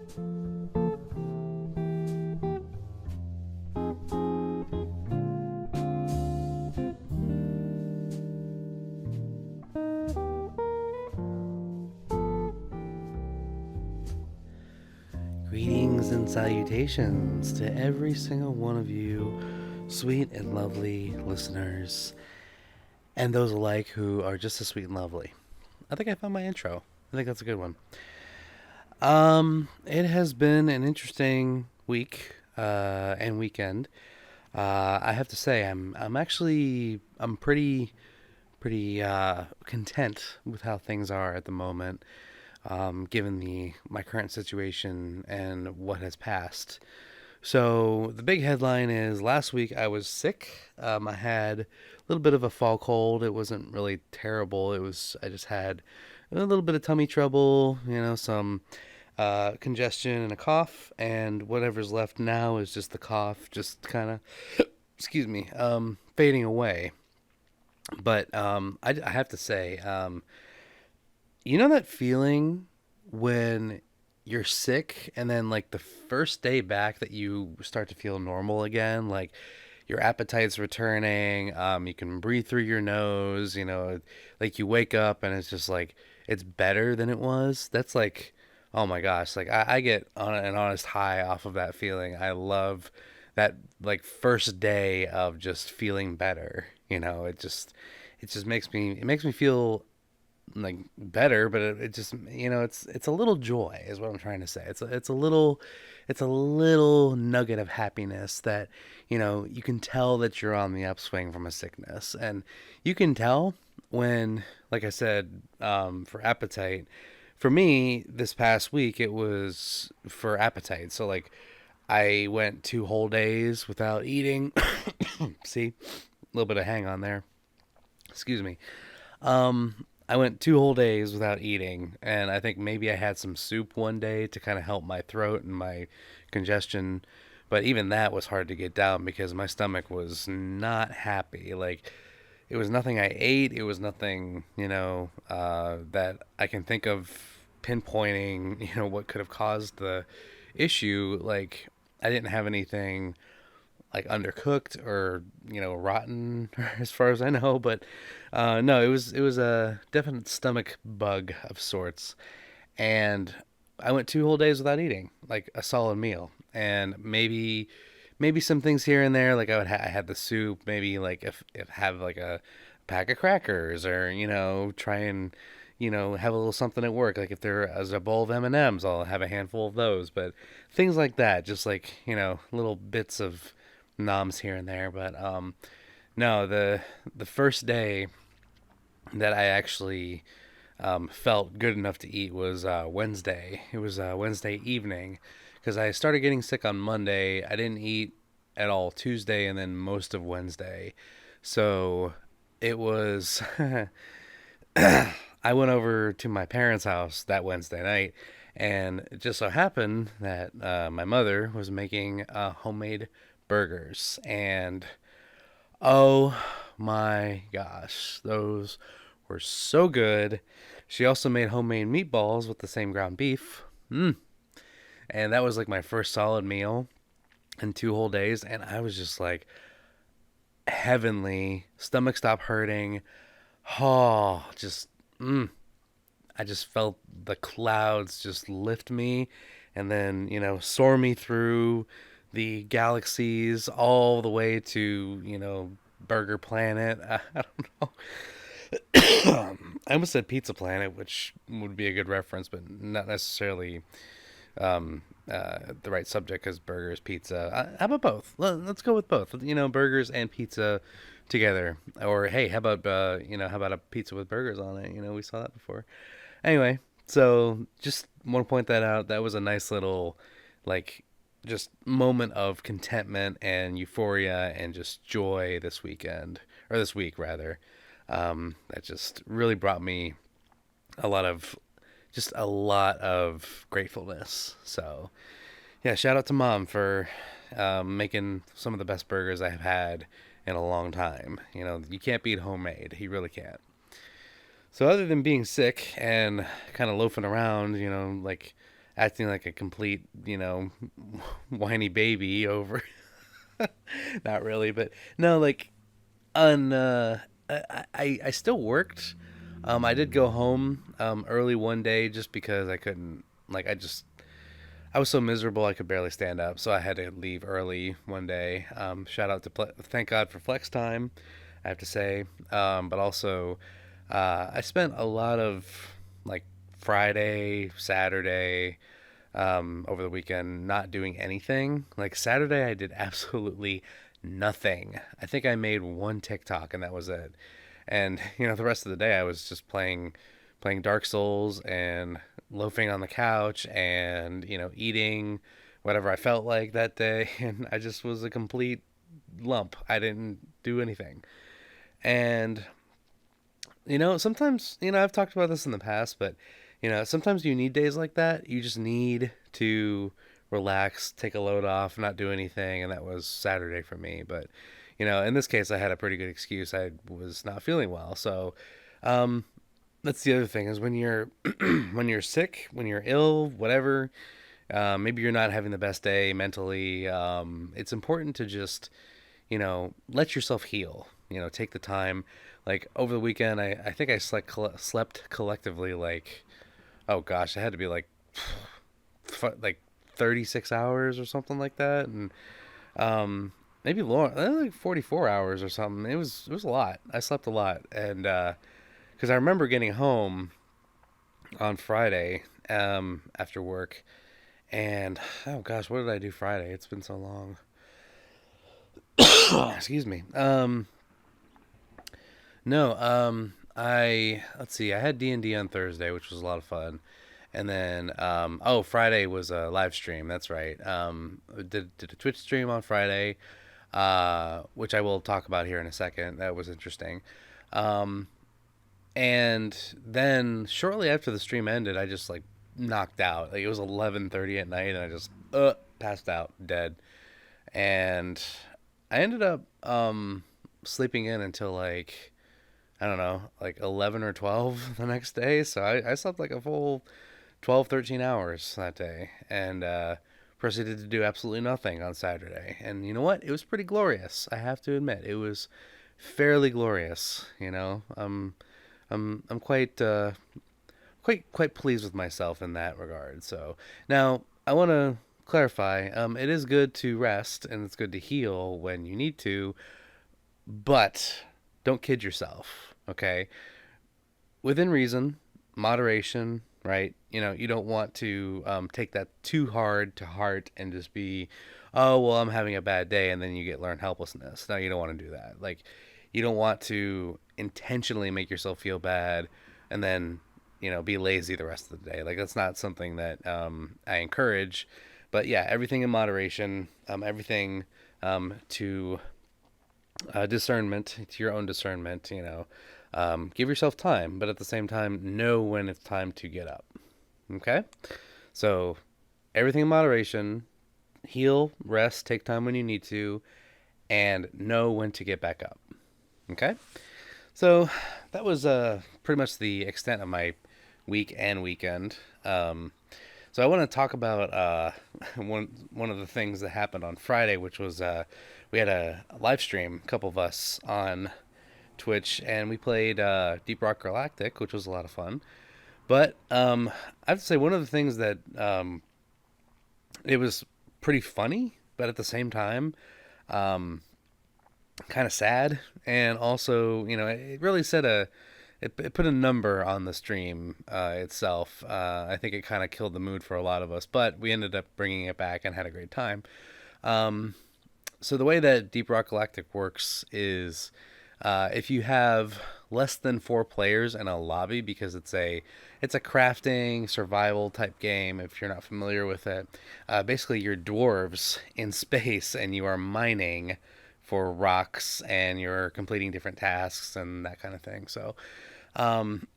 Greetings and salutations to every single one of you, sweet and lovely listeners, and those alike who are just as sweet and lovely. I think I found my intro. I think that's a good one. It has been an interesting week and weekend. I have to say, I'm pretty content with how things are at the moment, given my current situation and what has passed. So the big headline is last week I was sick. I had a little bit of a fall cold. It wasn't really terrible. I just had a little bit of tummy trouble, some congestion and a cough, and whatever's left now is just the cough, just kind of, excuse me, fading away. But I have to say, you know that feeling when you're sick and then like the first day back that you start to feel normal again, like your appetite's returning, you can breathe through your nose, like you wake up and it's just like it's better than it was. That's like, oh my gosh, like I get on an honest high off of that feeling. I love that like first day of just feeling better. It just makes me feel like better, but it just, it's a little joy is what I'm trying to say. It's a little nugget of happiness that you can tell that you're on the upswing from a sickness. And you can tell when, like I said, for appetite, for me this past week it was for appetite. So like I went 2 whole days without eating. See, a little bit of hang on there, excuse me. I went 2 whole days without eating, and I think maybe I had some soup one day to kind of help my throat and my congestion, but even that was hard to get down because my stomach was not happy. Like, it was nothing I ate, it was nothing, that I can think of pinpointing, what could have caused the issue. Like, I didn't have anything like undercooked or rotten as far as I know, but no, it was a definite stomach bug of sorts. And I went 2 whole days without eating like a solid meal, and maybe some things here and there, like I had the soup, maybe like if have like a pack of crackers, or try and have a little something at work, like if there is a bowl of M&Ms, I'll have a handful of those. But things like that, just like little bits of noms here and there. But no, the first day that I actually felt good enough to eat was Wednesday. It was Wednesday evening, because I started getting sick on Monday. I didn't eat at all Tuesday and then most of Wednesday. So it was I went over to my parents' house that Wednesday night, and it just so happened that my mother was making homemade burgers, and oh my gosh, those were so good. She also made homemade meatballs with the same ground beef. And that was like my first solid meal in 2 whole days, and I was just like heavenly. Stomach stopped hurting. Oh, just I just felt the clouds just lift me, and then soar me through the galaxies all the way to Burger Planet. I don't know. I almost said Pizza Planet, which would be a good reference, but not necessarily the right subject, because burgers, pizza. How about both? Let's go with both. Burgers and pizza together. Or hey, how about a pizza with burgers on it? We saw that before. Anyway, so just want to point that out. That was a nice little like just moment of contentment and euphoria and just joy this weekend, or this week rather. That just really brought me a lot of gratefulness. So yeah, shout out to Mom for making some of the best burgers I have had in a long time. You can't beat homemade. You really can't. So other than being sick and kind of loafing around, like acting like a complete, whiny baby over. Not really, but no, like on. I still worked. I did go home early one day just because I couldn't. Like I was so miserable I could barely stand up, so I had to leave early one day. Shout out to thank God for flex time, I have to say. But also, I spent a lot of like Friday, Saturday, over the weekend not doing anything. Like Saturday, I did absolutely nothing. I think I made one TikTok and that was it. And the rest of the day I was just playing Dark Souls and loafing on the couch and eating whatever I felt like that day. And I just was a complete lump. I didn't do anything. And sometimes, I've talked about this in the past, but, sometimes you need days like that. You just need to relax, take a load off, not do anything. And that was Saturday for me. But, in this case, I had a pretty good excuse. I was not feeling well. So, that's the other thing is when you're, when you're sick, when you're ill, whatever, maybe you're not having the best day mentally. It's important to just, let yourself heal. Take the time. Like over the weekend, I think I slept collectively like, oh gosh, I had to be like 36 hours or something like that, and maybe more, like 44 hours or something. It was a lot. I slept a lot, and because I remember getting home on Friday after work, and oh gosh, what did I do Friday? It's been so long. Excuse me. No, I let's see. I had D&D on Thursday, which was a lot of fun, and then oh, Friday was a live stream. That's right. Did a Twitch stream on Friday, which I will talk about here in a second. That was interesting. Um, and then shortly after the stream ended, I just like knocked out. Like it was 11:30 at night, and I just passed out dead. And I ended up sleeping in until like I don't know, like 11 or 12 the next day. So I slept like a full 12, 13 hours that day and proceeded to do absolutely nothing on Saturday. And you know what? It was pretty glorious. I have to admit, it was fairly glorious. I'm quite pleased with myself in that regard. So now I want to clarify. It is good to rest and it's good to heal when you need to, but don't kid yourself. Okay, within reason, moderation, right? You don't want to take that too hard to heart and just be, oh, well, I'm having a bad day, and then you get learned helplessness. No, you don't want to do that. Like, you don't want to intentionally make yourself feel bad and then, be lazy the rest of the day. Like, that's not something that I encourage. But yeah, everything in moderation, everything to discernment, to your own discernment, give yourself time, but at the same time, know when it's time to get up. Okay? So, everything in moderation, heal, rest, take time when you need to, and know when to get back up. Okay? So, that was pretty much the extent of my week and weekend. So I want to talk about one of the things that happened on Friday, which was we had a live stream, a couple of us on Twitch, and we played Deep Rock Galactic, which was a lot of fun. But I have to say, one of the things that it was pretty funny, but at the same time, kind of sad, and also, it really set it put a number on the stream itself. I think it kind of killed the mood for a lot of us, but we ended up bringing it back and had a great time. Um, so the way that Deep Rock Galactic works is if you have less than 4 players in a lobby, because it's a crafting survival type game. If you're not familiar with it, basically you're dwarves in space and you are mining for rocks and you're completing different tasks and that kind of thing. So um,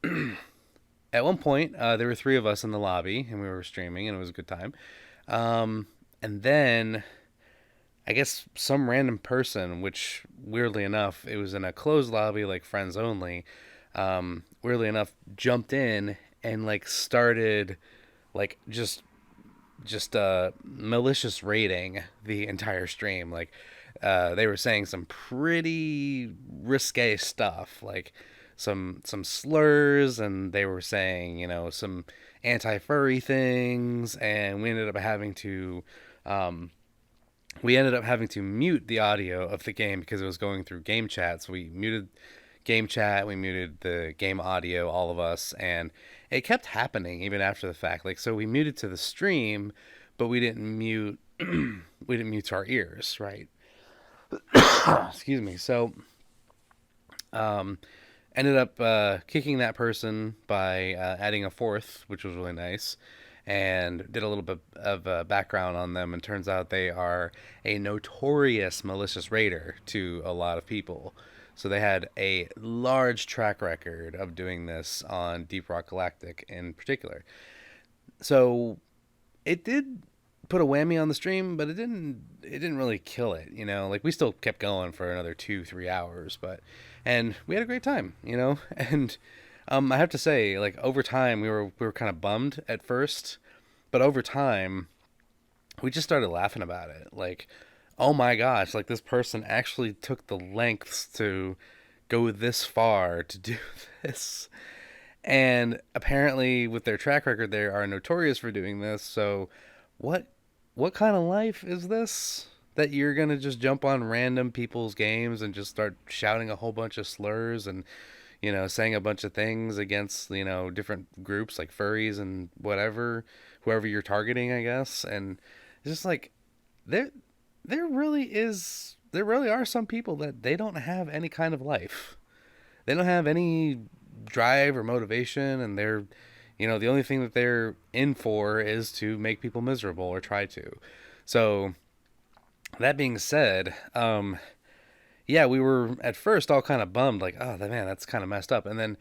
at one point, there were 3 of us in the lobby, and we were streaming, and it was a good time. And then, I guess some random person, which weirdly enough, it was in a closed lobby, like friends only. Weirdly enough, jumped in and like started, like just just malicious rating the entire stream. Like they were saying some pretty risque stuff, like some slurs, and they were saying, you know, some anti-furry things, and um, we ended up having to mute the audio of the game because it was going through game chat. So we muted game chat, we muted the game audio, all of us, and it kept happening even after the fact. Like, so we muted to the stream, but we didn't mute we didn't mute our ears, right? Excuse me. So um, ended up kicking that person by adding a fourth, which was really nice, and did a little bit of background on them. And turns out they are a notorious malicious raider to a lot of people. So they had a large track record of doing this on Deep Rock Galactic in particular. So it did put a whammy on the stream, but it didn't really kill it, you know. Like we still kept going for another 2-3 hours, but and we had a great time, you know. And I have to say, like over time, we were kind of bummed at first, but over time, we just started laughing about it. Like, oh my gosh, like this person actually took the lengths to go this far to do this. And apparently, with their track record, they are notorious for doing this. So, what what kind of life is this? That you're gonna just jump on random people's games and just start shouting a whole bunch of slurs and, you know, saying a bunch of things against, you know, different groups like furries and whatever, whoever you're targeting, I guess. And it's just like there there really are some people that they don't have any kind of life. They don't have any drive or motivation, and they're, you know, the only thing that they're in for is to make people miserable or try to. So that being said, yeah, we were at first all kind of bummed, like, oh man, that's kind of messed up, and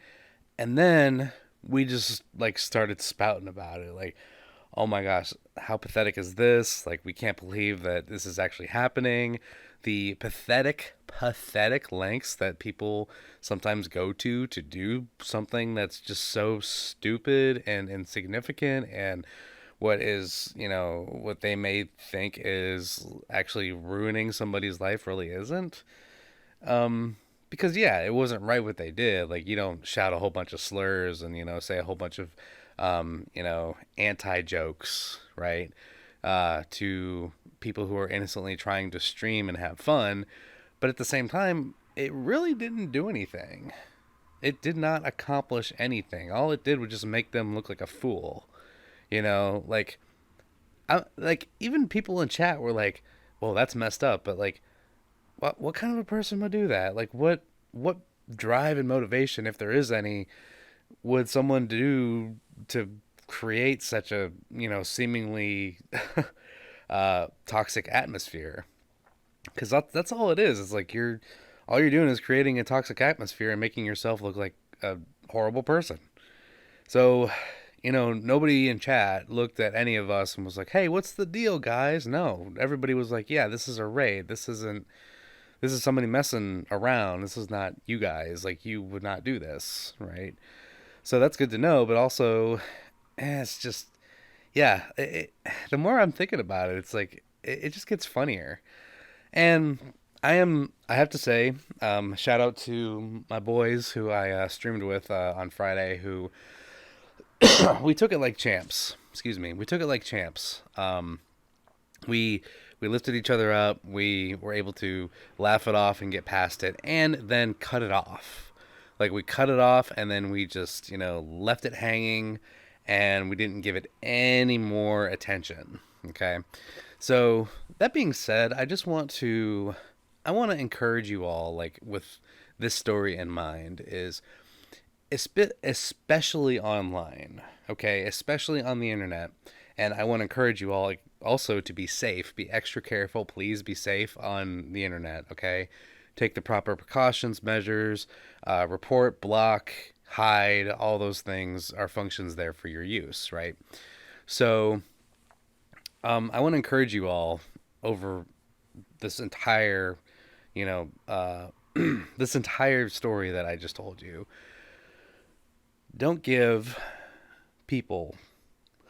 then we just like started spouting about it, like, oh my gosh, how pathetic is this? Like, we can't believe that this is actually happening. The pathetic lengths that people sometimes go to do something that's just so stupid and insignificant, and what is, you know, what they may think is actually ruining somebody's life really isn't. Because yeah, it wasn't right what they did. Like, you don't shout a whole bunch of slurs and, you know, say a whole bunch of you know, anti jokes, right? To people who are innocently trying to stream and have fun, but at the same time, it really didn't do anything. It did not accomplish anything. All it did was just make them look like a fool. You know, like even people in chat were like, "Well, that's messed up," but like, what kind of a person would do that? Like, what drive and motivation, if there is any, would someone do to create such a, you know, seemingly toxic atmosphere? Because that's all it is. It's like all you're doing is creating a toxic atmosphere and making yourself look like a horrible person. So, you know, nobody in chat looked at any of us and was like, "Hey, what's the deal, guys?" No, everybody was like, "Yeah, this is a raid. This is somebody messing around. This is not you guys. Like, you would not do this, right?" So that's good to know, but also, it's just, yeah. The more I'm thinking about it, it's like it just gets funnier. And I have to say, shout out to my boys who I streamed with on Friday, who we took it like champs. Excuse me, we took it like champs. We we lifted each other up. We were able to laugh it off and get past it, and then cut it off. Like, we cut it off, and then we just, you know, left it hanging, and we didn't give it any more attention. Okay, so that being said, I want to encourage you all, like, with this story in mind, is especially online, okay, especially on the internet. And I want to encourage you all, like, also to be safe, be extra careful. Please be safe on the internet, okay? Take the proper precautions, measures, report, block, hide. All those things are functions there for your use, right? So I want to encourage you all over this entire, you know, this entire story that I just told you. Don't give people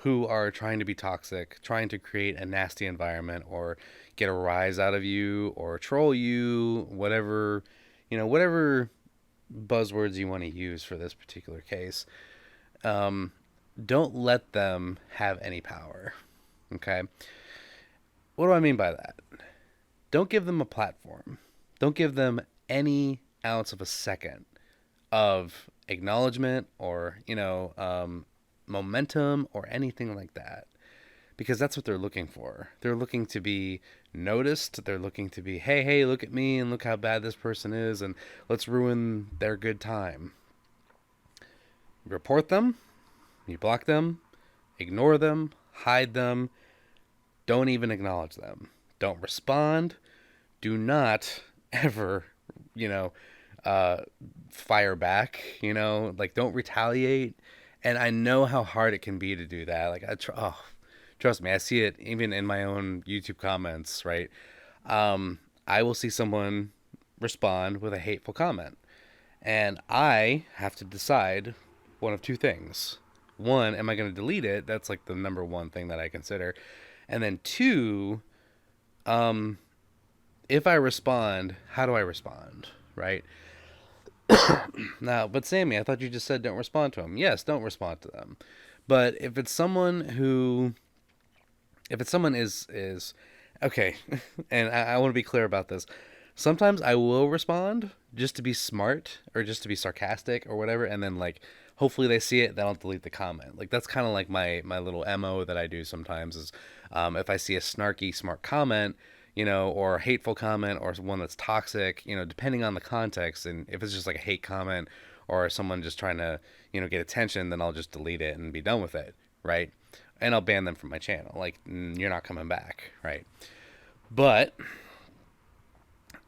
who are trying to be toxic, trying to create a nasty environment or get a rise out of you or troll you, whatever, whatever buzzwords you want to use for this particular case. Um, don't let them have any power. Okay. What do I mean by that? Don't give them a platform. Don't give them any ounce of a second of acknowledgement or, momentum or anything like that. Because that's what they're looking for. They're looking to be noticed. They're looking to be, hey, hey, look at me and look how bad this person is and let's ruin their good time. Report them, you block them, ignore them, hide them, don't even acknowledge them. Don't respond. Do not ever, you know, uh, fire back, like don't retaliate. And I know how hard it can be to do that. Like, trust me, I see it even in my own YouTube comments, right? I will see someone respond with a hateful comment, and I have to decide one of two things. One, am I going to delete it? That's like the number one thing that I consider. And then two, um, if I respond, how do I respond? Right? Now, but Sammy, I thought you just said don't respond to them. Yes, don't respond to them. But if it's someone is okay, and I want to be clear about this. Sometimes I will respond just to be smart or just to be sarcastic or whatever, and then like hopefully they see it, then I'll delete the comment. Like that's kind of like my little mo that I do sometimes is if I see a snarky smart comment, or a hateful comment or one that's toxic, depending on the context, and if it's just like a hate comment or someone just trying to get attention, then I'll just delete it and be done with it, right? And I'll ban them from my channel. Like, you're not coming back, right? But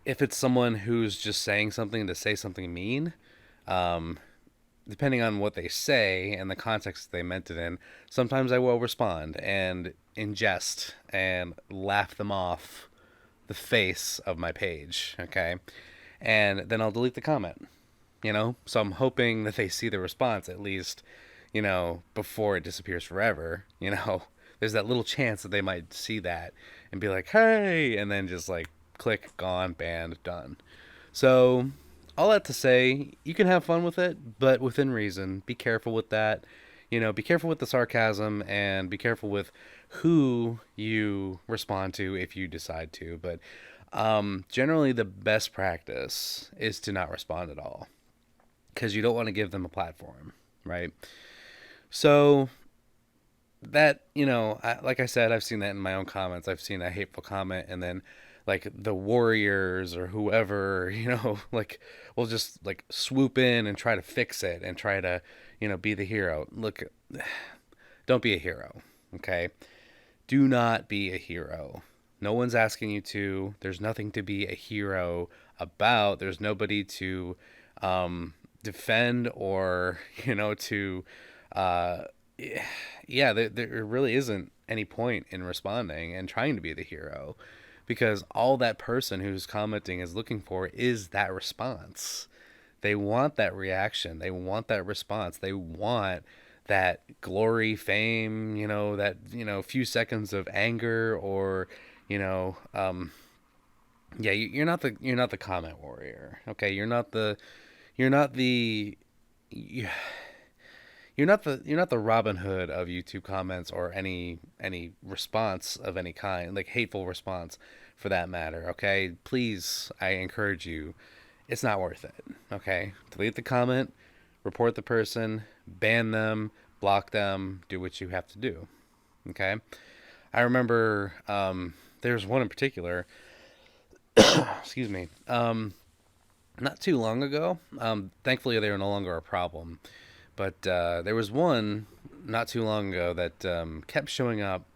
if it's someone who's just saying something to say something mean, um, depending on what they say and the context they meant it in, sometimes I will respond and ingest and laugh them off the face of my page, okay? And then I'll delete the comment, So I'm hoping that they see the response at least, before it disappears forever, There's that little chance that they might see that and be like, hey, and then just like click, gone, banned, done. So, all that to say, you can have fun with it, but within reason. Be careful with that. Be careful with the sarcasm and be careful with who you respond to if you decide to. But generally, the best practice is to not respond at all because you don't want to give them a platform, right? So, that like I said, I've seen that in my own comments. I've seen a hateful comment and then like the warriors or whoever like will just like swoop in and try to fix it and try to be the hero. Look, don't be a hero, okay? Do not be a hero. No one's asking you to. There's nothing to be a hero about. There's nobody to defend or to yeah, there really isn't any point in responding and trying to be the hero because all that person who's commenting is looking for is that response. They want that reaction. They want that response. They want that glory, fame, that, few seconds of anger or, yeah, you're not the comment warrior. Okay. You're not the, you're not the Robin Hood of YouTube comments or any response of any kind, like hateful response for that matter, okay? Please, I encourage you, it's not worth it, okay? Delete the comment, report the person, ban them, block them, do what you have to do, okay? I remember there's one in particular, excuse me, not too long ago. Thankfully, they are no longer a problem. But there was one not too long ago that kept showing up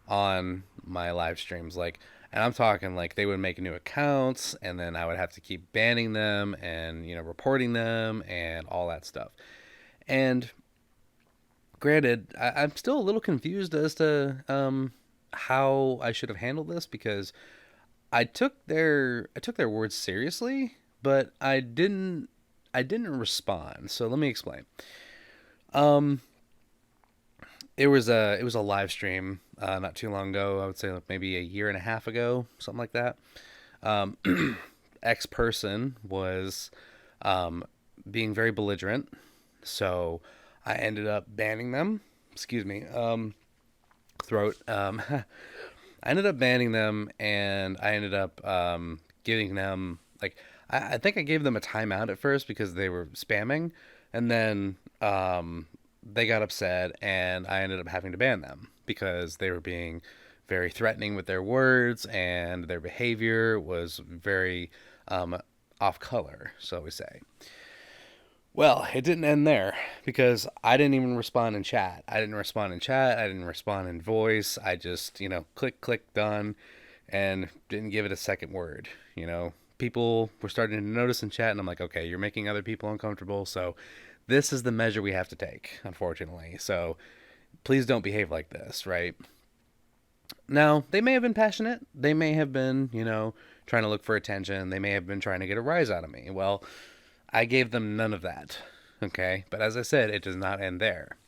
on my live streams. Like, and I'm talking like they would make new accounts, and then I would have to keep banning them and reporting them and all that stuff. And granted, I'm still a little confused as to how I should have handled this because I took their words seriously, but I didn't respond. So let me explain. Um, it was a live stream not too long ago. I would say like maybe a year and a half ago, something like that. Um, X person was um, being very belligerent, so I ended up banning them. Excuse me, throat. I ended up banning them, and I ended up giving them like I think I gave them a timeout at first because they were spamming, and then they got upset, and I ended up having to ban them because they were being very threatening with their words, and their behavior was very off color, so we say. Well, it didn't end there because I didn't even respond in chat. I didn't respond in chat. I didn't respond in voice. I just, click, click, done, and didn't give it a second word. People were starting to notice in chat, and I'm like, okay, you're making other people uncomfortable. So this is the measure we have to take, unfortunately. So please don't behave like this, right? Now, they may have been passionate. They may have been, trying to look for attention. They may have been trying to get a rise out of me. Well, I gave them none of that. Okay. But as I said, it does not end there.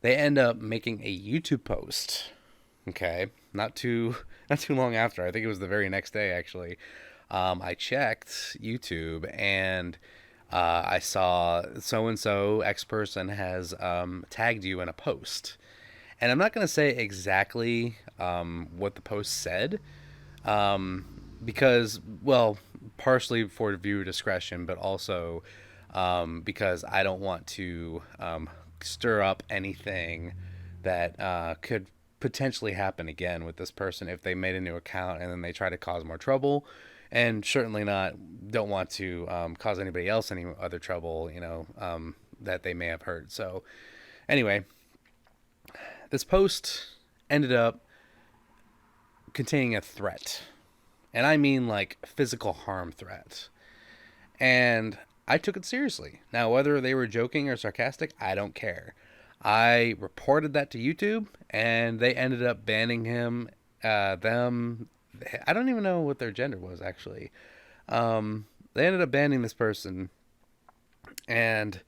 They end up making a YouTube post. Okay. Not too long after. I think it was the very next day actually. I checked YouTube and I saw so and so X person has tagged you in a post. And I'm not going to say exactly what the post said, because, well, partially for viewer discretion, but also because I don't want to stir up anything that could potentially happen again with this person if they made a new account and then they try to cause more trouble. And certainly don't want to cause anybody else any other trouble, that they may have heard. So, anyway, this post ended up containing a threat. And I mean like physical harm threat. And I took it seriously. Now, whether they were joking or sarcastic, I don't care. I reported that to YouTube, and they ended up banning them. I don't even know what their gender was, actually. They ended up banning this person, and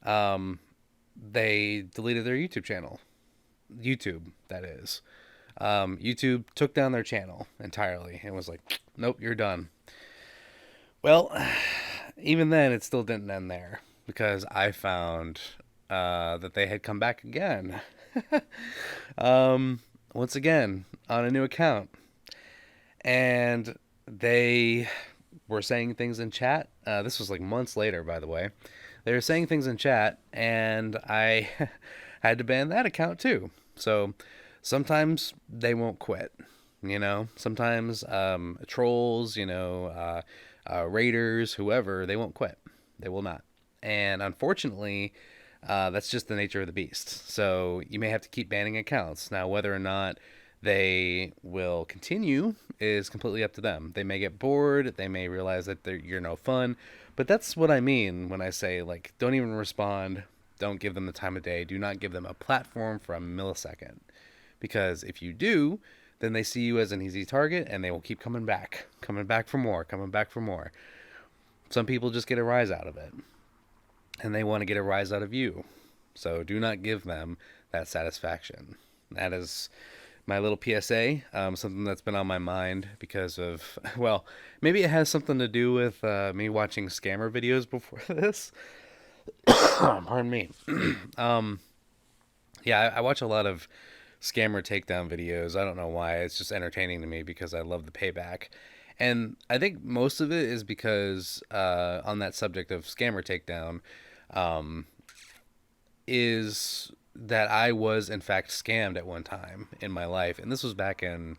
they deleted their YouTube channel. YouTube, that is. YouTube took down their channel entirely and was like, nope, you're done. Well, even then, it still didn't end there because I found that they had come back again. Once again, on a new account. And they were saying things in chat. This was like months later, by the way. They were saying things in chat, and I had to ban that account too. So sometimes they won't quit. Sometimes trolls, raiders, whoever, they won't quit. They will not. And unfortunately, that's just the nature of the beast. So you may have to keep banning accounts. Now, whether or not they will continue is completely up to them. They may get bored. They may realize that you're no fun. But that's what I mean when I say, like, don't even respond. Don't give them the time of day. Do not give them a platform for a millisecond. Because if you do, then they see you as an easy target and they will keep coming back for more, coming back for more. Some people just get a rise out of it, and they want to get a rise out of you. So do not give them that satisfaction. That is my little PSA, something that's been on my mind because of, well, maybe it has something to do with me watching scammer videos before this. Pardon me. Yeah, I watch a lot of scammer takedown videos. I don't know why. It's just entertaining to me because I love the payback. And I think most of it is because on that subject of scammer takedown, is that I was in fact scammed at one time in my life. And this was back in,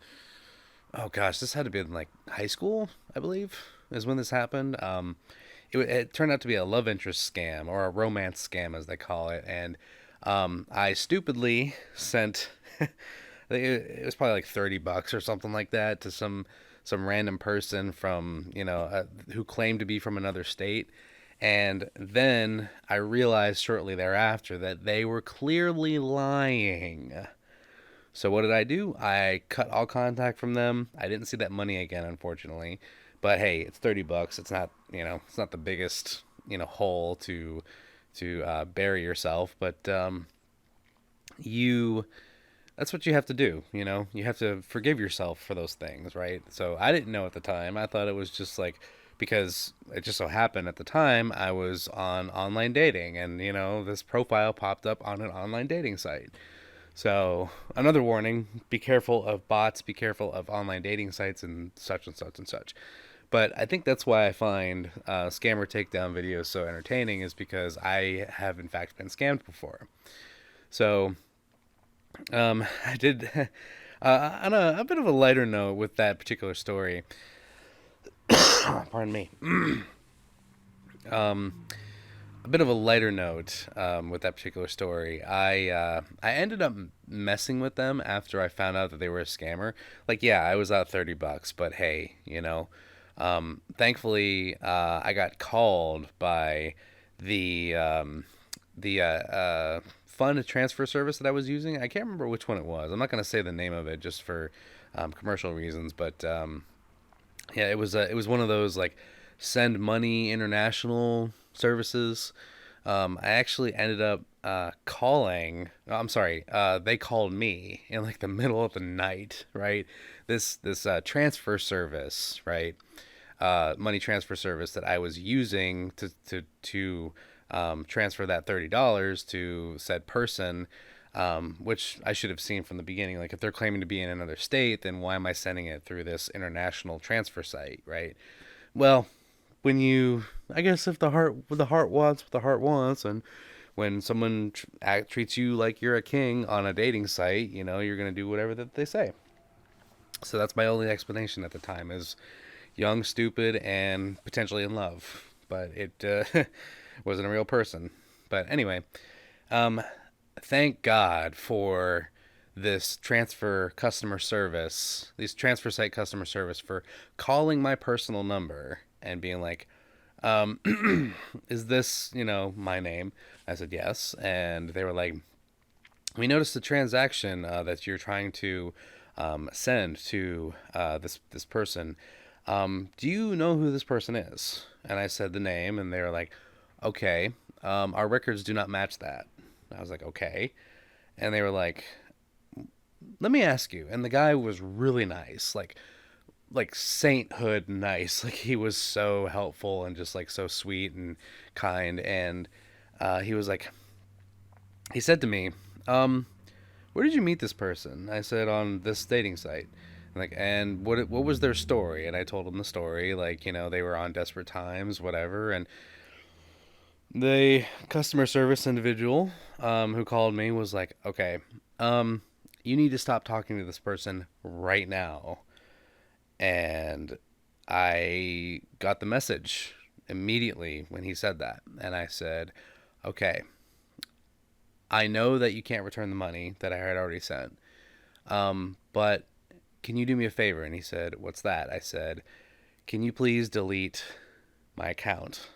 oh gosh, this had to be in like high school, I believe, is when this happened. It turned out to be a love interest scam, or a romance scam as they call it. And I stupidly sent I think it was probably like $30 or something like that to some random person from who claimed to be from another state. And then I realized shortly thereafter that they were clearly lying. So what did I do? I cut all contact from them. I didn't see that money again, unfortunately. But hey, it's $30. It's not, it's not the biggest, hole to bury yourself. But you that's what you have to do, you have to forgive yourself for those things, right? So I didn't know at the time. I thought it was just like, because it just so happened at the time I was on online dating, and this profile popped up on an online dating site. So another warning: be careful of bots, be careful of online dating sites, and such and such and such. But I think that's why I find scammer takedown videos so entertaining, is because I have in fact been scammed before. So I did. On a bit of a lighter note with that particular story, pardon me. A bit of a lighter note with that particular story. I ended up messing with them after I found out that they were a scammer. Like, yeah, I was out $30, but hey, thankfully I got called by the fund transfer service that I was using. I can't remember which one it was. I'm not going to say the name of it just for commercial reasons, but yeah, it was one of those like send money international services. I actually ended up calling. I'm sorry. They called me in like the middle of the night, right? This transfer service, right? Money transfer service that I was using to transfer that $30 to said person, which I should have seen from the beginning. Like, if they're claiming to be in another state, then why am I sending it through this international transfer site, right? Well, I guess if the heart wants what the heart wants, and when someone treats you like you're a king on a dating site, you're gonna do whatever that they say. So that's my only explanation at the time: is young, stupid, and potentially in love. But it wasn't a real person. But anyway, um, thank God for these transfer site customer service, for calling my personal number and being like, is this, my name? I said yes. And they were like, we noticed the transaction that you're trying to send to this person. Do you know who this person is? And I said the name, and they were like, okay, our records do not match that. I was like, okay. And they were like, let me ask you. And the guy was really nice, like sainthood nice. Like, he was so helpful and just like so sweet and kind. And he was like, he said to me, where did you meet this person? I said, on this dating site. And what was their story? And I told him the story, like, they were on desperate times, whatever. And the customer service individual who called me was like, okay, you need to stop talking to this person right now. And I got the message immediately when he said that. And I said, okay, I know that you can't return the money that I had already sent. But can you do me a favor? And he said, what's that? I said, can you please delete my account?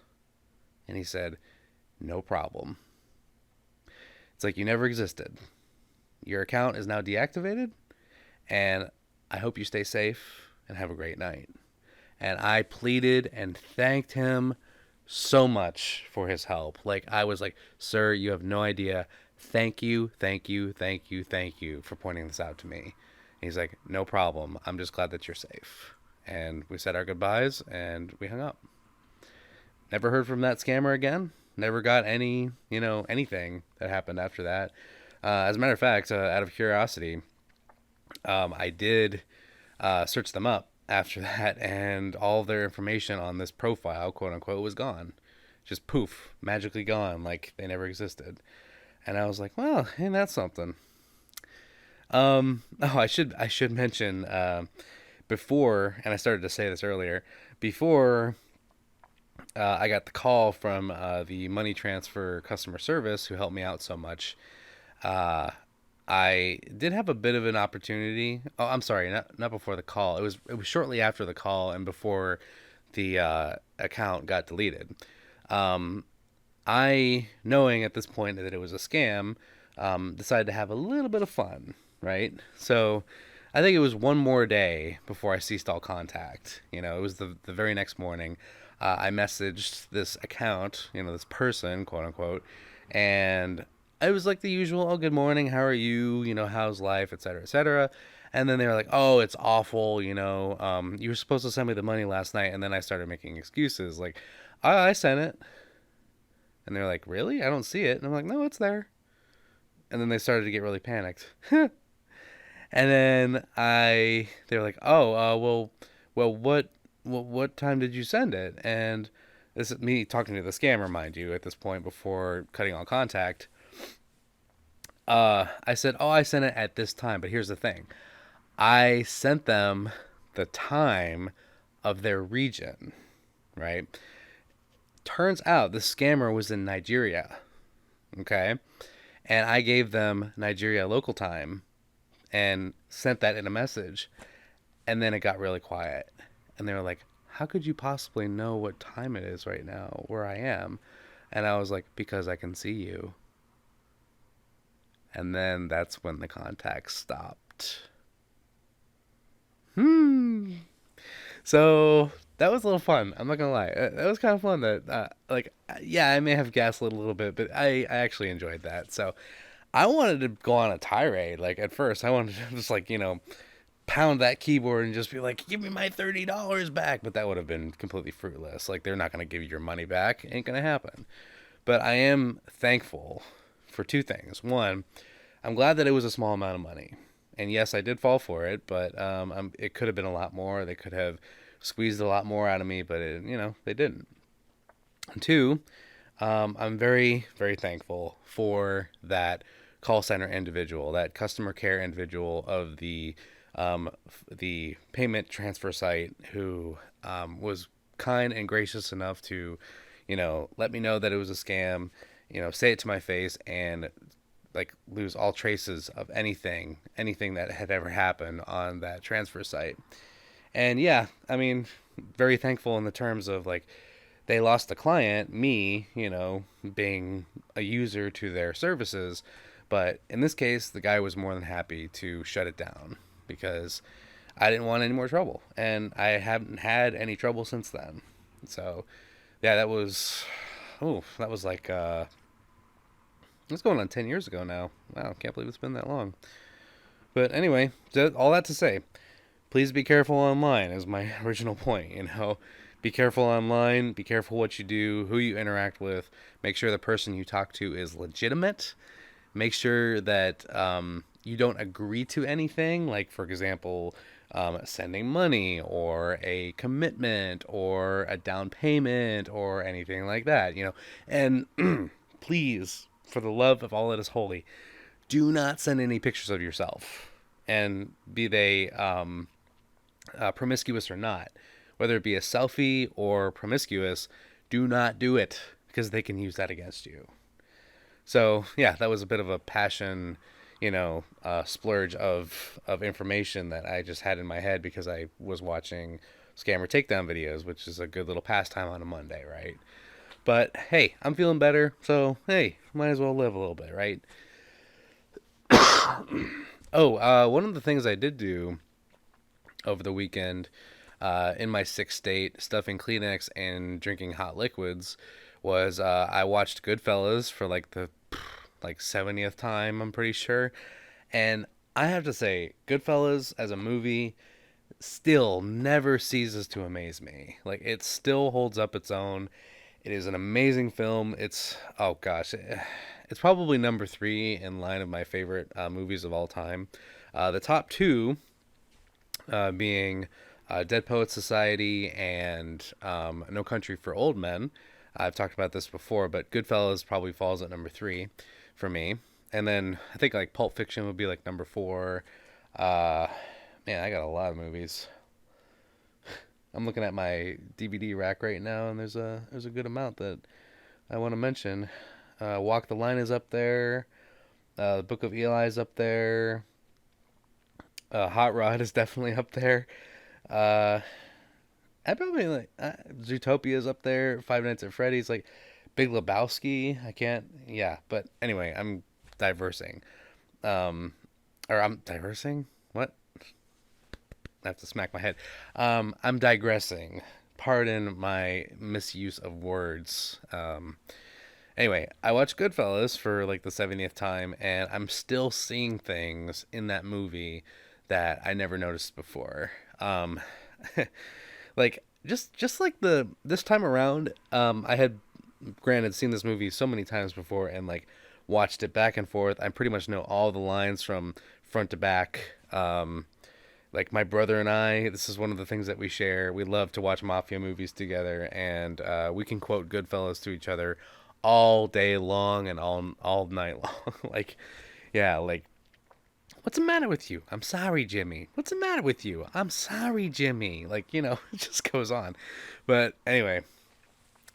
And he said, no problem. It's like you never existed. Your account is now deactivated, and I hope you stay safe and have a great night. And I pleaded and thanked him so much for his help. Like, I was like, sir, you have no idea. Thank you, thank you, thank you, thank you for pointing this out to me. And he's like, no problem. I'm just glad that you're safe. And we said our goodbyes, and we hung up. Never heard from that scammer again. Never got anything that happened after that. As a matter of fact, out of curiosity, I did search them up after that, and all their information on this profile, quote unquote, was gone. Just poof, magically gone, like they never existed. And I was like, well, ain't that something? Oh, I should mention before, and I started to say this earlier, before I got the call from the money transfer customer service who helped me out so much. Uh, I did have a bit of an opportunity. Oh, I'm sorry, not before the call. It was shortly after the call and before the account got deleted. Um, I, knowing at this point that it was a scam, decided to have a little bit of fun, right? So I think it was one more day before I ceased all contact. It was the very next morning. I messaged this account, this person, quote unquote, and it was like the usual, oh, good morning, how are you? How's life, et cetera, et cetera. And then they were like, oh, it's awful. You were supposed to send me the money last night. And then I started making excuses like, I sent it. And they're like, really? I don't see it. And I'm like, no, it's there. And then they started to get really panicked. And then they were like, oh, well, what time did you send it? And this is me talking to the scammer, mind you, at this point before cutting all contact. I said, oh, I sent it at this time, but here's the thing. I sent them the time of their region, right? Turns out the scammer was in Nigeria, okay? And I gave them Nigeria local time and sent that in a message. And then it got really quiet. And they were like, how could you possibly know what time it is right now where I am? And I was like, because I can see you. And then that's when the contact stopped. So that was a little fun. I'm not gonna lie. That was kind of fun. Yeah, I may have gaslit a little bit, but I actually enjoyed that. So I wanted to go on a tirade. Like at first, I wanted to just pound that keyboard and just be like, "Give me my $30 back." But that would have been completely fruitless. Like they're not gonna give you your money back. Ain't gonna happen. But I am thankful for two things. One, I'm glad that it was a small amount of money. And yes, I did fall for it, but it could have been a lot more. They could have squeezed a lot more out of me, but they didn't. And two, I'm very, very thankful for that call center individual, that customer care individual of the payment transfer site who was kind and gracious enough to, let me know that it was a scam, say it to my face and like lose all traces of anything that had ever happened on that transfer site. And yeah, I mean, very thankful in the terms of like they lost a client, me, being a user to their services. But in this case, the guy was more than happy to shut it down because I didn't want any more trouble. And I haven't had any trouble since then. So, yeah, that was like, it's going on 10 years ago now. Wow, can't believe it's been that long. But anyway, all that to say, please be careful online is my original point. Be careful online, be careful what you do, who you interact with, make sure the person you talk to is legitimate, make sure that you don't agree to anything, like for example, sending money or a commitment or a down payment or anything like that, and please, for the love of all that is holy, do not send any pictures of yourself, and be they promiscuous or not, whether it be a selfie or promiscuous, do not do it because they can use that against you. So yeah, that was a bit of a passion, splurge of information that I just had in my head because I was watching scammer takedown videos, which is a good little pastime on a Monday, right? But hey, I'm feeling better, so hey, might as well live a little bit, right? One of the things I did do over the weekend, in my sick state, stuffing Kleenex and drinking hot liquids, was I watched Goodfellas for like the 70th time, I'm pretty sure. And I have to say, Goodfellas as a movie still never ceases to amaze me. Like it still holds up its own. It is an amazing film. Oh gosh, it's probably number 3 in line of my favorite movies of all time. The top two being Dead Poets Society and No Country for Old Men. I've talked about this before, but Goodfellas probably falls at number 3 for me. And then I think like Pulp Fiction would be like number 4. Man, I got a lot of movies. I'm looking at my DVD rack right now, and there's a good amount that I want to mention. Walk the Line is up there. The Book of Eli is up there. Hot Rod is definitely up there. I probably like Zootopia is up there. Five Nights at Freddy's, like Big Lebowski. I can't. Yeah, but anyway, I'm diversing. Or I'm diversing. What? I have to smack my head. I'm digressing. Pardon my misuse of words. Anyway, I watched Goodfellas for like the 70th time, and I'm still seeing things in that movie that I never noticed before. Like just like the this time around, I had granted seen this movie so many times before and like watched it back and forth. I pretty much know all the lines from front to back. Like my brother and I, this is one of the things that we share. We love to watch mafia movies together, and we can quote Goodfellas to each other all day long and all night long. Like, yeah, like what's the matter with you? I'm sorry, Jimmy. What's the matter with you? I'm sorry, Jimmy. Like, it just goes on. But anyway,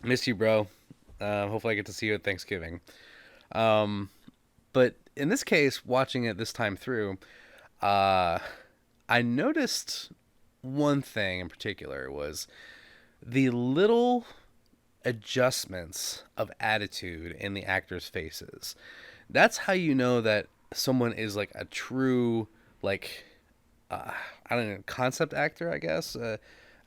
miss you, bro. Hopefully, I get to see you at Thanksgiving. Um, but in this case, watching it this time through, uh, I noticed one thing in particular was the little adjustments of attitude in the actors' faces. That's how you know that someone is like a true like uh, I don't know, concept actor, I guess. I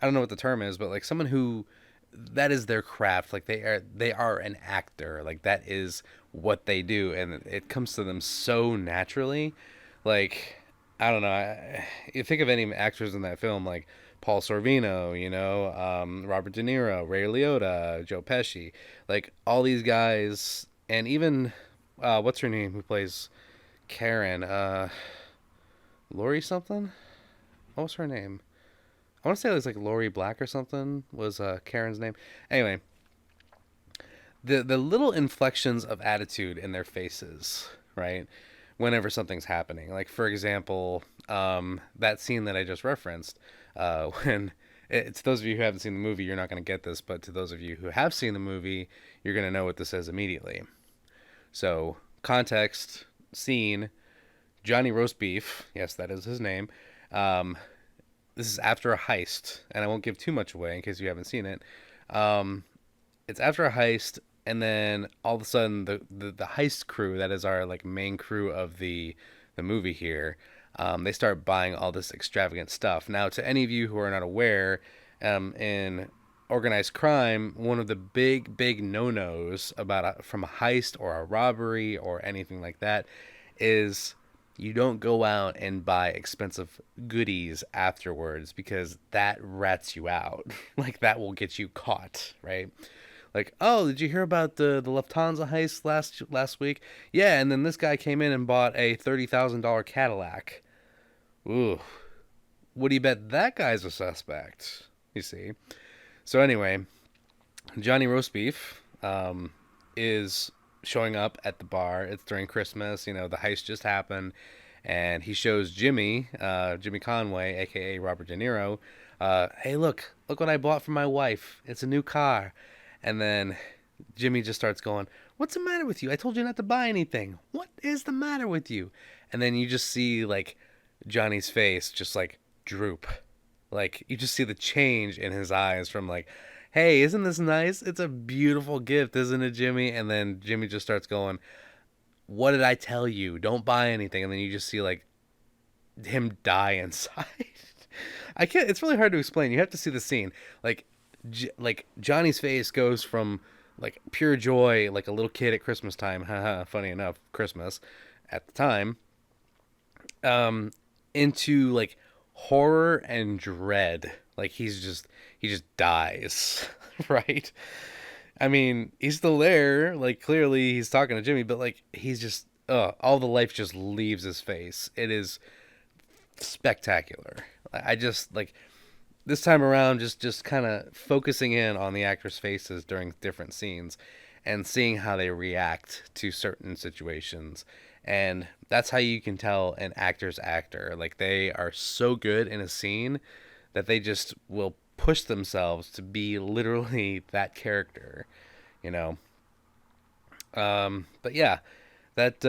don't know what the term is, but like someone who that is their craft. Like they are an actor. Like that is what they do, and it comes to them so naturally. Like I don't know. You think of any actors in that film, like Paul Sorvino, Robert De Niro, Ray Liotta, Joe Pesci, like all these guys, and even what's her name who plays Karen? Lori something? What was her name? I want to say it was like Lori Black or something was Karen's name. Anyway, the little inflections of attitude in their faces, right? Whenever something's happening, like for example, that scene that I just referenced, when to those of you who haven't seen the movie, you're not going to get this, but to those of you who have seen the movie, you're going to know what this is immediately. So context, scene, Johnny Roast Beef, yes, that is his name. Um, this is after a heist, and I won't give too much away in case you haven't seen it. Um, it's after a heist, and then all of a sudden, the heist crew, that is our like main crew of the movie here, they start buying all this extravagant stuff. Now, to any of you who are not aware, in organized crime, one of the big no nos about from a heist or a robbery or anything like that is you don't go out and buy expensive goodies afterwards because that rats you out. Like that will get you caught, right? Like, oh, did you hear about the Lufthansa heist last week? Yeah, and then this guy came in and bought a $30,000 Cadillac. Ooh, what do you bet that guy's a suspect? You see. So anyway, Johnny Roast Beef is showing up at the bar. It's during Christmas. The heist just happened, and he shows Jimmy Conway, aka Robert De Niro, hey, look what I bought for my wife. It's a new car. And then Jimmy just starts going, "What's the matter with you? I told you not to buy anything. What is the matter with you?" And then you just see like Johnny's face just like droop. Like you just see the change in his eyes from like, "Hey, isn't this nice? It's a beautiful gift, isn't it, Jimmy?" And then Jimmy just starts going, "What did I tell you? Don't buy anything." And then you just see like him die inside. I can't. It's really hard to explain. You have to see the scene. Like Johnny's face goes from like pure joy, like a little kid at Christmas time. Haha, funny enough, Christmas at the time, into like horror and dread. Like he just dies, right? I mean, he's still there. Like clearly he's talking to Jimmy, but like he's just all the life just leaves his face. It is spectacular. I just like this time around just kind of focusing in on the actors' faces during different scenes and seeing how they react to certain situations. And that's how you can tell an actor's actor. Like they are so good in a scene that they just will push themselves to be literally that character, you know. But yeah, that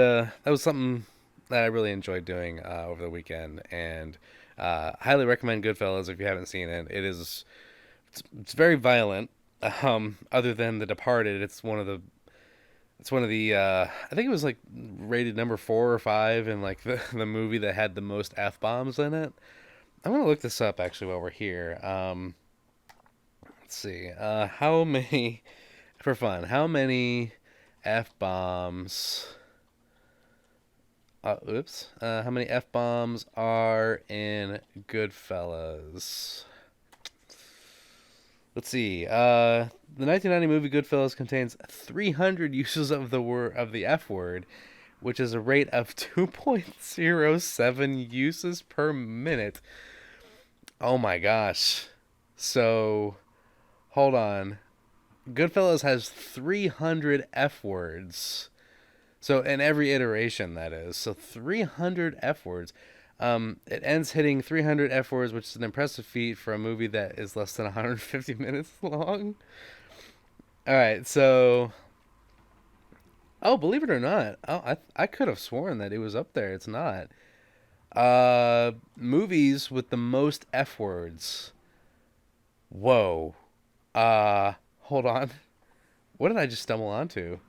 was something that I really enjoyed doing over the weekend, and highly recommend Goodfellas if you haven't seen it. It's very violent. Other than The Departed, it's one of the I think it was like rated number 4 or 5 in like the movie that had the most f bombs in it. I'm gonna look this up actually while we're here. Let's see. How many for fun? How many F bombs? Oops. How many F bombs are in Goodfellas? Let's see. The 1990 movie Goodfellas contains 300 uses of the F word, which is a rate of 2.07 uses per minute. Oh my gosh. So, hold on. Goodfellas has 300 F words. So, in every iteration, that is. So, 300 F words. It ends hitting 300 F words, which is an impressive feat for a movie that is less than 150 minutes long. All right, so. Oh, believe it or not. Oh, I could have sworn that it was up there. It's not. Movies with the most F words. Whoa. Hold on. What did I just stumble onto?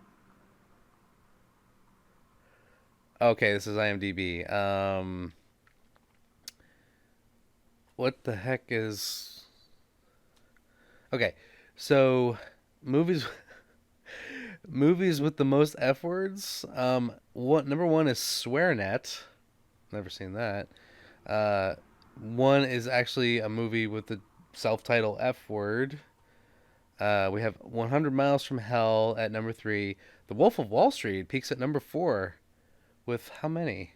Okay, this is IMDb. What the heck is? Okay, so movies movies with the most F words. What number one is SwearNet. Never seen that. Uh, One is actually a movie with the self-titled F word. We have 100 Miles from Hell at number three. The Wolf of Wall Street peaks at number four with how many?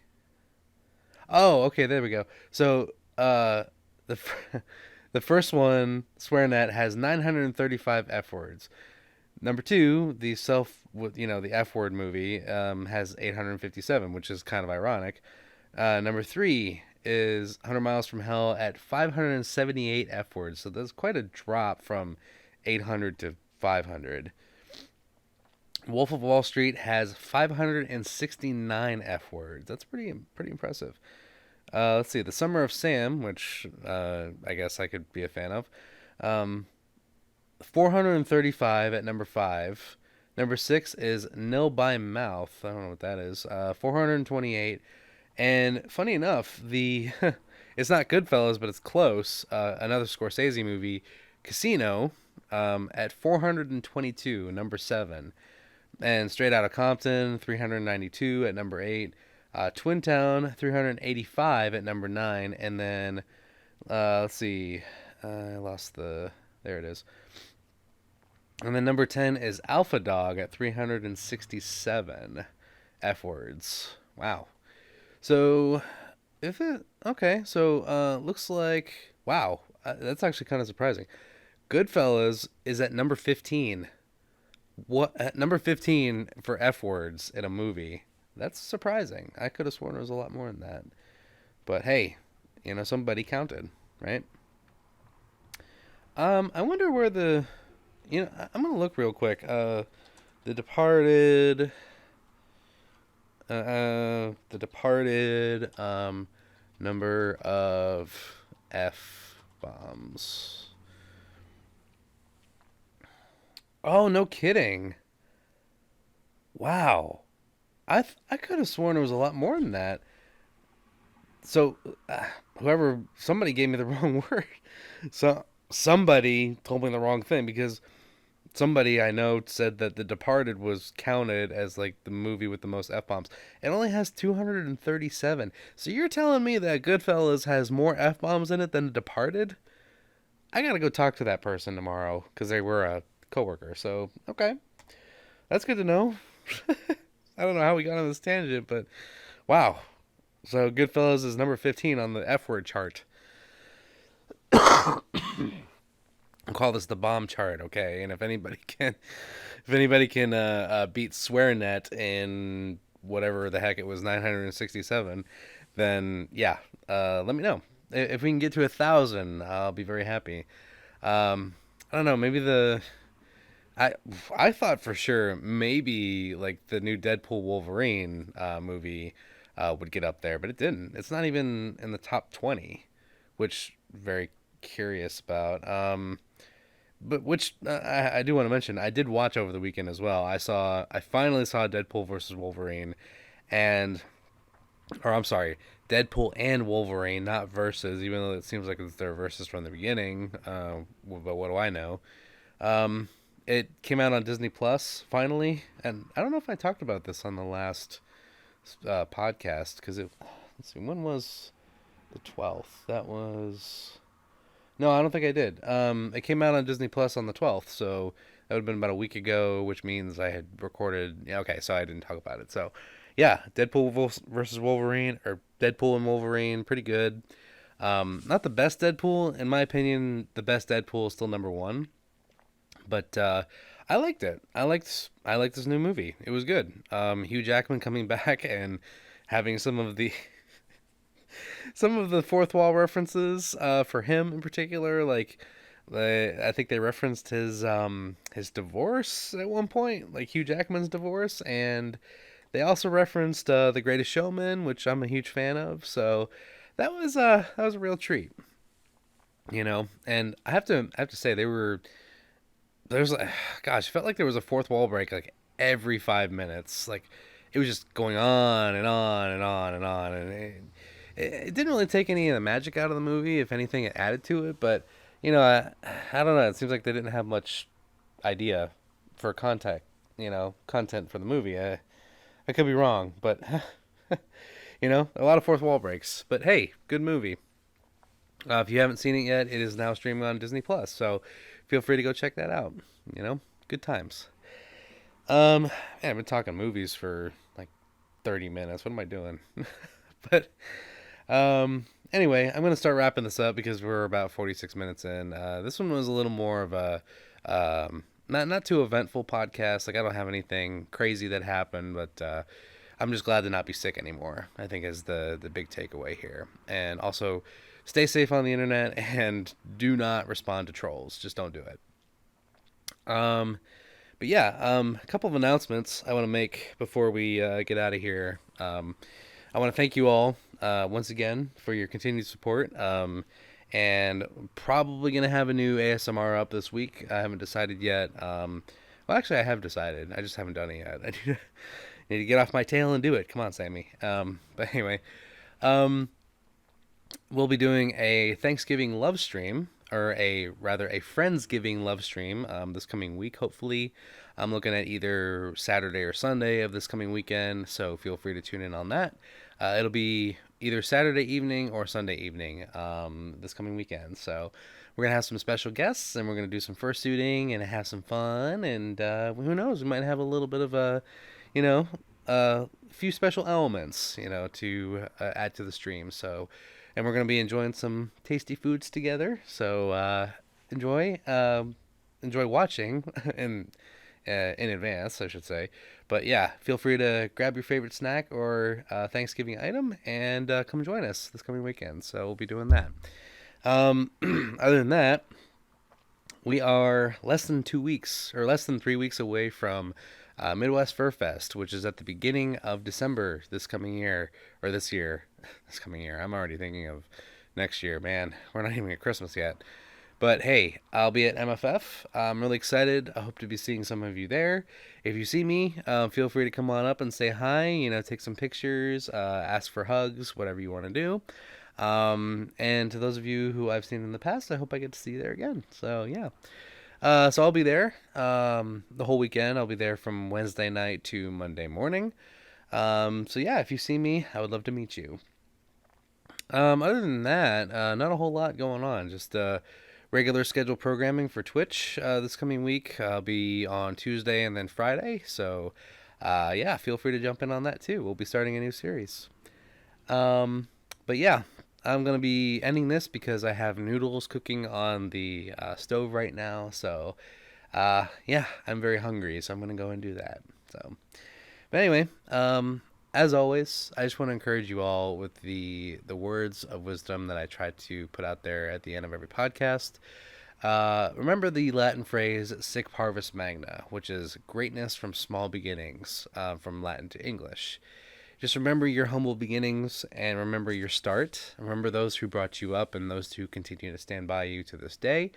Oh, okay, there we go. So, the the first one, SwearNet, has 935 F words. Number two, the F word movie, has 857, which is kind of ironic. Number three is 100 Miles from Hell at 578 F words. So that's quite a drop from 800 to 500. Wolf of Wall Street has 569 F words. That's pretty impressive. Let's see, The Summer of Sam, which I guess I could be a fan of. Um, 435 at number five. Number six is Nil by Mouth. I don't know what that is. 428. And funny enough, the it's not Goodfellas, but it's close. Another Scorsese movie, Casino, at 422, number seven. And Straight Outta Compton, 392 at number eight. Twin Town, 385 at number nine. And then, let's see, I lost the. There it is. And then number 10 is Alpha Dog at 367 F words. Wow. So, looks like, wow, that's actually kind of surprising. Goodfellas is at number 15. What, at number 15 for F words in a movie? That's surprising. I could have sworn it was a lot more than that. But hey, somebody counted, right? I wonder where I'm gonna look real quick. The Departed, number of F bombs. Oh, no kidding! Wow, I could have sworn it was a lot more than that. So, somebody gave me the wrong word. So somebody told me the wrong thing because somebody I know said that The Departed was counted as like the movie with the most F bombs. It only has 237. So you're telling me that Goodfellas has more F bombs in it than The Departed? I gotta go talk to that person tomorrow because they were a coworker. So okay, that's good to know. I don't know how we got on this tangent, but wow. So Goodfellas is number 15 on the F word chart. I'll call this the bomb chart, okay? And if anybody can, beat SwearNet in whatever the heck it was, 967, then yeah, let me know. If we can get to 1,000, I'll be very happy. I don't know, maybe I thought for sure maybe like the new Deadpool Wolverine movie would get up there, but it didn't. It's not even in the top 20, which very curious about. But which I do want to mention, I did watch over the weekend as well. I finally saw Deadpool versus Wolverine, or I'm sorry, Deadpool and Wolverine, not versus, even though it seems like it's their versus from the beginning. But what do I know? it came out on Disney Plus finally, and I don't know if I talked about this on the last podcast because it. Let's see, when was the 12th? That was no, I don't think I did. It came out on Disney Plus on the 12th, so that would have been about a week ago, which means I had recorded. Yeah, okay, so I didn't talk about it. So, yeah, Deadpool versus Wolverine, or Deadpool and Wolverine, pretty good. Not the best Deadpool, in my opinion. The best Deadpool is still number one, but I liked it. I liked this new movie. It was good. Hugh Jackman coming back and having some of the fourth wall references for him in particular. Like, I think they referenced his divorce at one point, like Hugh Jackman's divorce, and they also referenced The Greatest Showman, which I'm a huge fan of. So that was a real treat, you know. And I have to say there's gosh, it felt like there was a fourth wall break like every 5 minutes. Like it was just going on and on and on and on, and it didn't really take any of the magic out of the movie. If anything, it added to it. But I don't know. It seems like they didn't have much idea for content for the movie. I could be wrong, but a lot of fourth wall breaks. But hey, good movie. If you haven't seen it yet, it is now streaming on Disney Plus. So feel free to go check that out. Good times. Um, yeah, I've been talking movies for like 30 minutes. What am I doing? But anyway, I'm gonna start wrapping this up because we're about 46 minutes in. This one was a little more of a not too eventful podcast. Like I don't have anything crazy that happened, but I'm just glad to not be sick anymore. I think is the big takeaway here. And also, stay safe on the internet and do not respond to trolls. Just don't do it. Um, but yeah, a couple of announcements I want to make before we get out of here. I want to thank you all once again for your continued support. And probably going to have a new ASMR up this week. I haven't decided yet. Well, actually, I have decided. I just haven't done it yet. I need to get off my tail and do it. Come on, Sammy. But anyway, um, we'll be doing a Thanksgiving love stream, or rather a Friendsgiving love stream this coming week, hopefully. I'm looking at either Saturday or Sunday of this coming weekend, so feel free to tune in on that. It'll be either Saturday evening or Sunday evening this coming weekend. So we're gonna have some special guests, and we're gonna do some fursuiting and have some fun. And who knows, we might have a little bit of you know, a few special elements, to add to the stream. So, and we're gonna be enjoying some tasty foods together. So enjoy watching and in advance, I should say. But yeah, feel free to grab your favorite snack or Thanksgiving item and come join us this coming weekend. So we'll be doing that. Other than that, we are less than 2 weeks or less than 3 weeks away from Midwest Fur Fest, which is at the beginning of December this coming year, or this year. This coming year. I'm already thinking of next year, man. We're not even at Christmas yet. But hey, I'll be at MFF. I'm really excited. I hope to be seeing some of you there. If you see me, feel free to come on up and say hi. Take some pictures, ask for hugs, whatever you want to do. And to those of you who I've seen in the past, I hope I get to see you there again. So yeah. So I'll be there the whole weekend. I'll be there from Wednesday night to Monday morning. So yeah, if you see me, I would love to meet you. Other than that, not a whole lot going on. Just regular scheduled programming for Twitch this coming week. I'll be on Tuesday and then Friday. So yeah, feel free to jump in on that too. We'll be starting a new series. But yeah, I'm going to be ending this because I have noodles cooking on the stove right now. So yeah, I'm very hungry. So I'm going to go and do that. So, but anyway, as always, I just want to encourage you all with the words of wisdom that I try to put out there at the end of every podcast. Remember the Latin phrase "sic parvis magna," which is greatness from small beginnings, from Latin to English. Just remember your humble beginnings and remember your start. Remember those who brought you up and those who continue to stand by you to this day.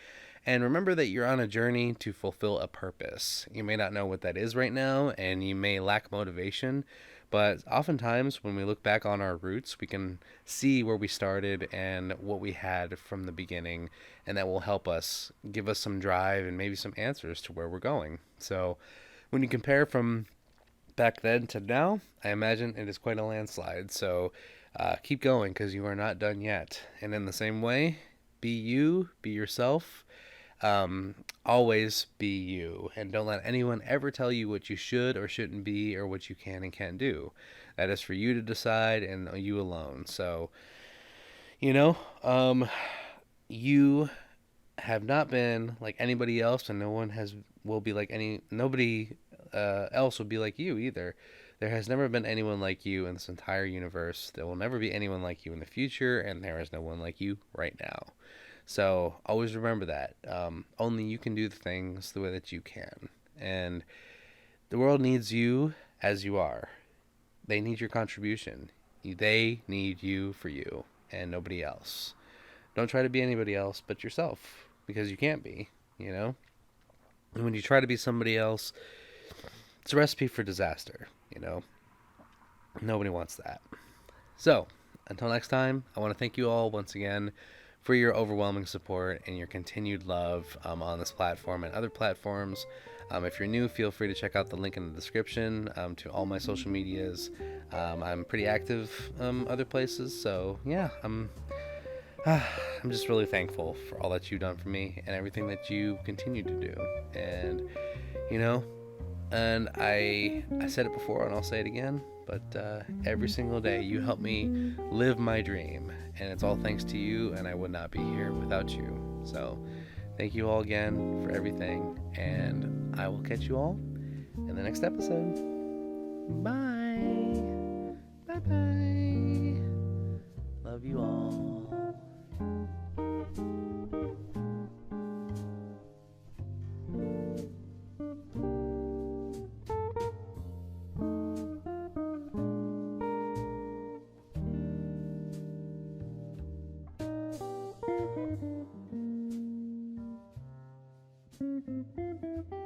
And remember that you're on a journey to fulfill a purpose. You may not know what that is right now, and you may lack motivation, But oftentimes, when we look back on our roots, we can see where we started and what we had from the beginning, and that will help us give us some drive and maybe some answers to where we're going. So, when you compare from back then to now, I imagine it is quite a landslide. So, keep going because you are not done yet. And in the same way, be you, be yourself, always be you, and don't let anyone ever tell you what you should or shouldn't be or what you can and can't do. That is for you to decide and you alone. So, you know, you have not been like anybody else, and no one has will be like any nobody else will be like you either. There has never been anyone like you in this entire universe. There will never be anyone like you in the future, and there is no one like you right now. So always remember that. Only you can do the things the way that you can. And the world needs you as you are. They need your contribution. They need you for you and nobody else. Don't try to be anybody else but yourself because you can't be, you know? And when you try to be somebody else, it's a recipe for disaster, you know? Nobody wants that. So, until next time, I want to thank you all once again for your overwhelming support and your continued love on this platform and other platforms. If you're new, feel free to check out the link in the description to all my social medias. I'm pretty active other places, so yeah, I'm just really thankful for all that you've done for me and everything that you continue to do. And you know, and I said it before and I'll say it again, but every single day you help me live my dream, and it's all thanks to you, and I would not be here without you. So thank you all again for everything, and I will catch you all in the next episode. Bye. Bye bye. Love you all. Thank you.